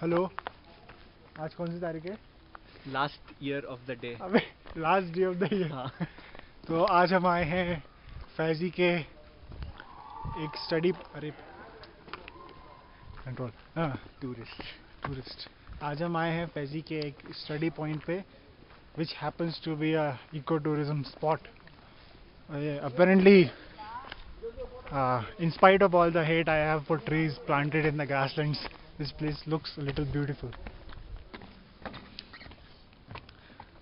Hello, आज कौन सी तारीख है? Last year of the day. अबे last day of the year. हाँ। तो आज हम आए हैं फैजी के एक स्टडी, अरे कंट्रोल, हाँ टूरिस्ट। आज हम आए हैं फैजी के एक स्टडी पॉइंट पे which happens to be a ecotourism spot. Apparently, in spite of all the hate I have for trees planted in the grasslands, this place looks a little beautiful.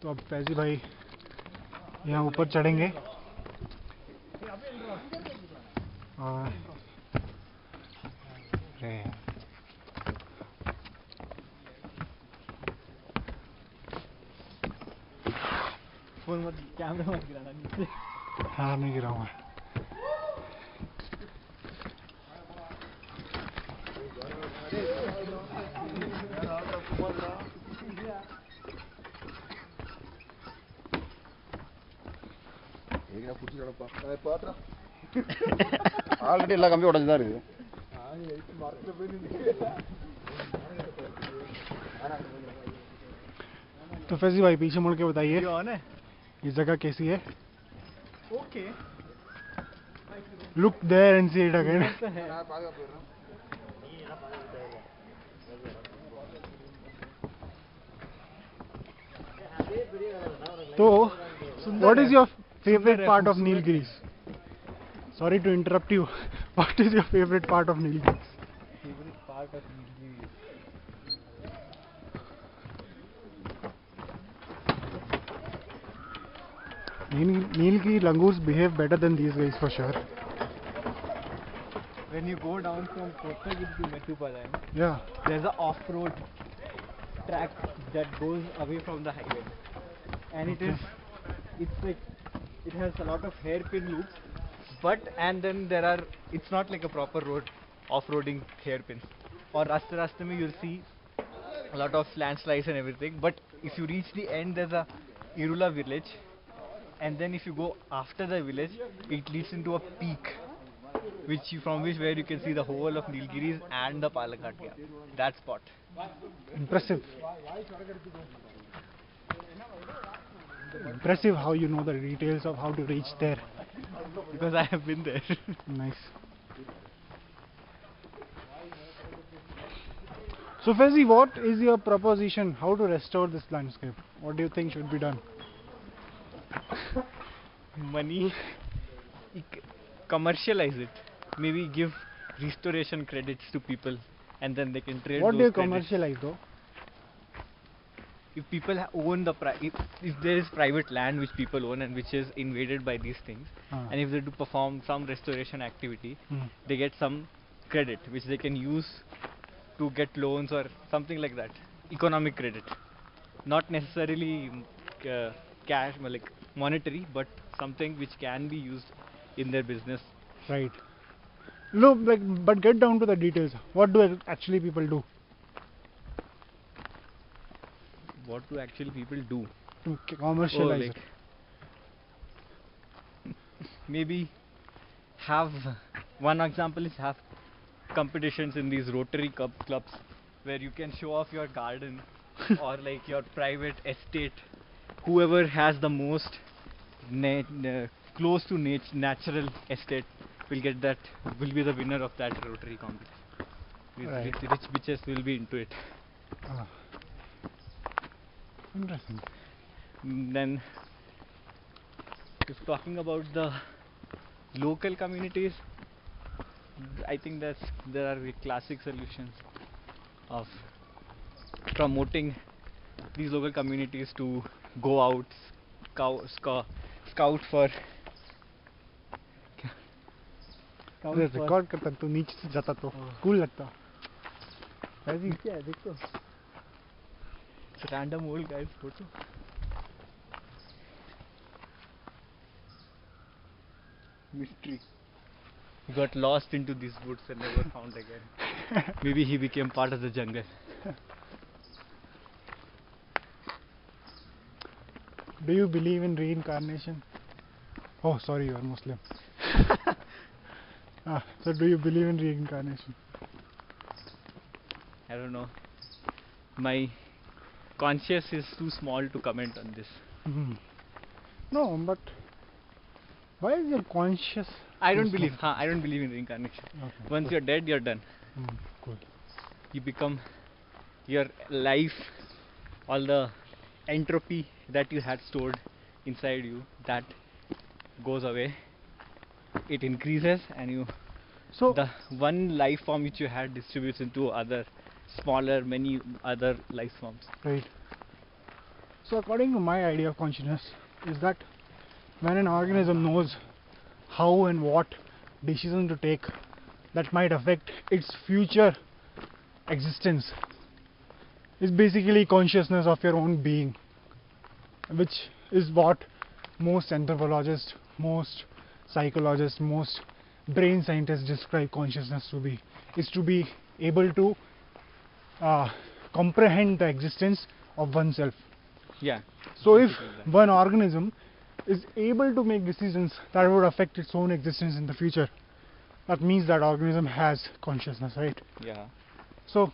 तो अब फैजी भाई यहाँ ऊपर चढ़ेंगे और फोन मत, camera मत गिराना नीचे। हाँ नहीं गिराऊंगा। ஆல்ரெடி எல்லா கம்பி உடஞ்சுதான் இருக்குது. तो फैजी भाई पीछे मुड़ के बताइए ये जगह कैसी है? Okay, look there and see it again. तो what is your favourite part of Nilgiris? Sorry to interrupt you, what is your favourite part of Nilgiris? Favourite part of Nilgiri. Nilgiri langurs behave better than these guys for sure. When you go down from Kottagiri to Mettupalayam, Yeah. there's a off-road track that goes away from the highway, and it's like it has a lot of hairpin loops, and then it's not like a proper road, off-roading hairpins. Or raste mein you'll see a lot of landslides and everything, but if you reach the end, there's a Irula village, and then if you go after the village, it leads into a peak, from where you can see the whole of Nilgiris and the Palakkad Gap. That spot. Impressive. Impressive how you know the details of how to reach there. Because I have been there. Nice. So Faizee, what is your proposition? How to restore this landscape? What do you think should be done? Money, commercialize it. Maybe give restoration credits to people, and then they can trade. What those do you credits. commercialize though? If people own if there is private land which people own and which is invaded by these things, and if they do perform some restoration activity, they get some credit which they can use to get loans or something like that. Economic credit, not necessarily cash, like monetary, but something which can be used in their business. Right. Look, but get down to the details. What do actually people do? What do actually people do to commercialize it? Maybe have one example is have competitions in these Rotary clubs where you can show off your garden or like your private estate. Whoever has the most close to natural estate will be the winner of that Rotary competition. These rich bitches will be into it. Interesting. Then, if talking about the local communities, I think there are classic solutions of promoting these local communities to go out, scout for. Record करता तो नीचे से जाता तो cool लगता। फैजी क्या है देखो, random old guy's photo. Mystery. He got lost into these woods and never found again. Maybe he became part of the jungle. Do you believe in reincarnation? Oh, sorry, you are Muslim. So do you believe in reincarnation? I don't know. my conscious is too small to comment on this. Hmm. No, but why is your conscious? I too don't believe. small? I don't believe in reincarnation. Okay, Once cool. you're dead, you're done. Cool. You become your life, all the entropy that you had stored inside you, that goes away. It increases, and you So the one life form which you had distributes into other smaller, many other life forms. right. So according to my idea of consciousness, is that when an organism knows how and what decision to take that might affect its future existence, is basically consciousness of your own being, which is what most anthropologists, most psychologists, most brain scientists describe consciousness to be, is to be able to comprehend the existence of oneself. Yeah. So if basically that. one organism is able to make decisions that would affect its own existence in the future, that means that organism has consciousness, right? Yeah. So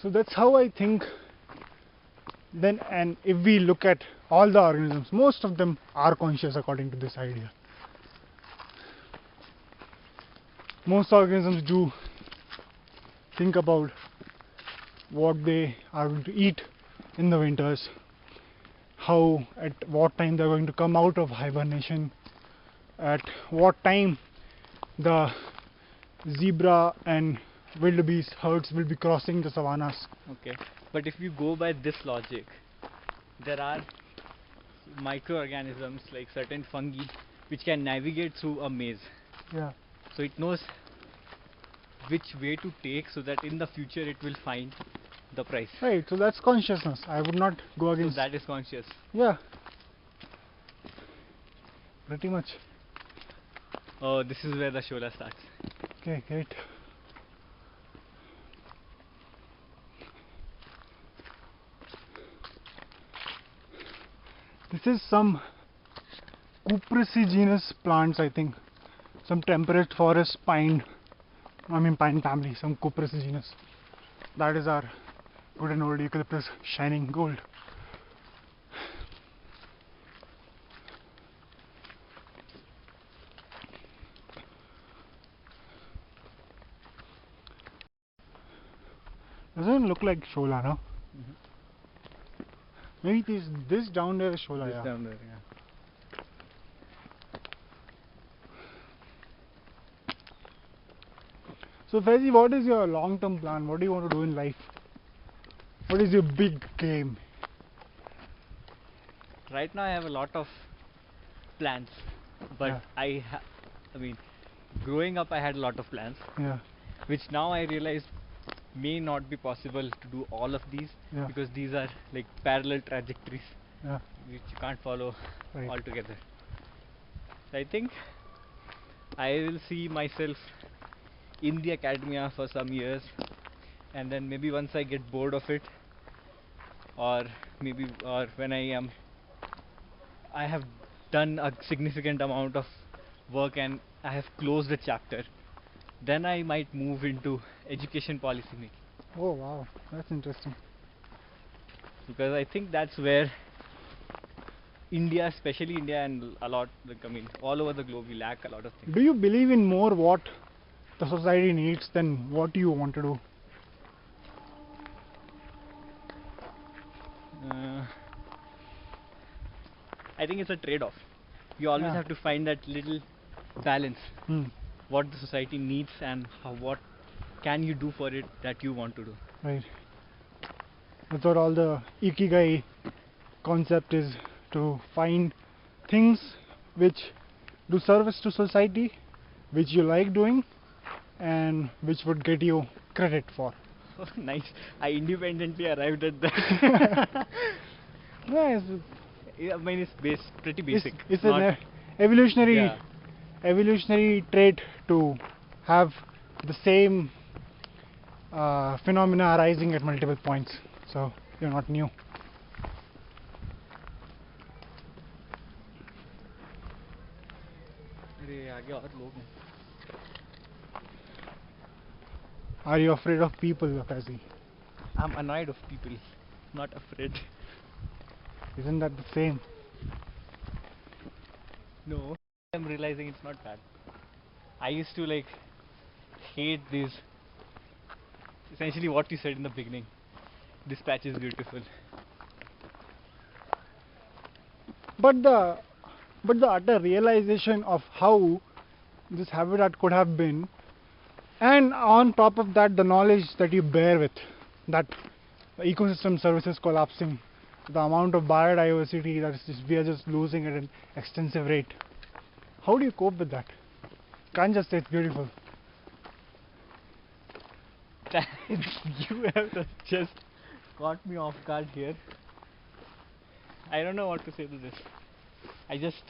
that's how I think. Then, and if we look at all the organisms, most of them are conscious according to this idea. Most organisms do think about what they are going to eat in the winters, how, at what time they're going to come out of hibernation, at what time the zebra and wildebeest herds will be crossing the savannas. Okay. But if you go by this logic, there are microorganisms like certain fungi which can navigate through a maze. Yeah. So it knows which way to take so that in the future it will find the price. Right, so that's consciousness. I would not go So against. that is conscious. Yeah. Pretty much. Oh, this is where the Shola starts. Okay, great. This is some cuprous genus plants, I think. Some temperate forest pine. Pine family, some cuprous genus. That is our good and old eucalyptus shining gold. Doesn't look like Shola, no? Maybe this down there is Shola, This yeah. down there, yeah. So Faizee, what is your long-term plan? What do you want to do in life? What is your big game? Right now I have a lot of plans, but Yeah. I mean, growing up I had a lot of plans, Yeah, which now I realize may not be possible to do all of these yeah, because these are like parallel trajectories yeah. which you can't follow Right. altogether. So I think I will see myself in the academia for some years, and then maybe once I get bored of it, or when I have done a significant amount of work and I have closed a chapter, then I might move into education policy making, Oh wow, that's interesting. because I think that's where India, especially India, and a lot, all over the globe, we lack a lot of things. Do you believe in more what the society needs than what you want to do? Uh, I think it's a trade-off. You always Yeah. have to find that little balance, Hmm. what the society needs and what can you do for it that you want to do. Right. That's what all the ikigai concept is, to find things which do service to society, which you like doing, and which would get you credit for. Oh, nice. I independently arrived at that. Yeah, Yeah, I mean, it's pretty basic. it's Not- an evolutionary Yeah. evolutionary trait to have the same phenomena arising at multiple points. So you're not new. अरे, आगे और लोग हैं. Are you afraid of people, Faizee? I'm annoyed of people, not afraid. Isn't that the same? No, I'm realizing it's not bad. I used to like hate this. Essentially, what you said in the beginning. This patch is beautiful. But the utter realization of how this habitat could have been, and on top of that, the knowledge that you bear with that ecosystem services collapsing, the amount of biodiversity that is we are just losing at an extensive rate. How do you cope with that? Can't just say it's beautiful. You have just caught me off guard here. I don't know what to say to this. I just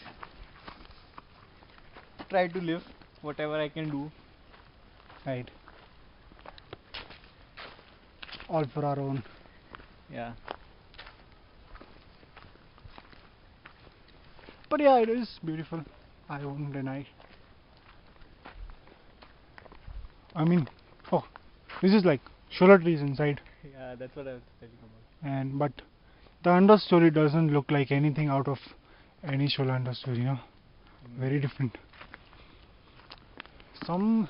try to live whatever I can do. Right. All for our own. Yeah. But yeah, it is beautiful. I won't deny. I mean, oh, this is like Shola trees inside, Yeah, that's what I was telling about. and but the understory doesn't look like anything out of any Shola understory, you know. Very different. Some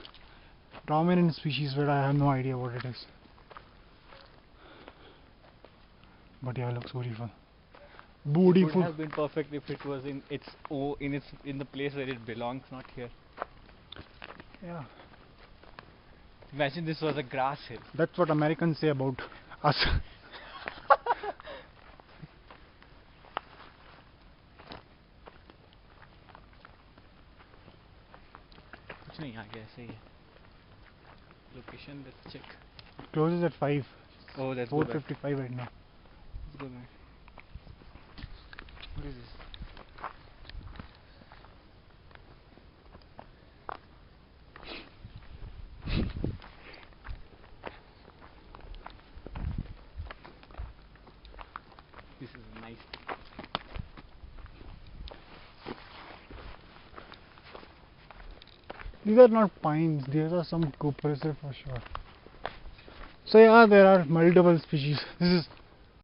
dominant species, but I have no idea what it is. But yeah, it looks beautiful. It would Beautiful. have been perfect if it was in in the place where it belongs, not here. Yeah, Imagine this was a grass hill. that's what Americans say about us. कुछ नहीं आ गया सही है. Location, let's check. Closes at 5. Oh, that's good. 4:55 right now. Let's go back. What is this? This is nice. These are not pines, these are some cuprous for sure. So yeah, there are multiple species. This is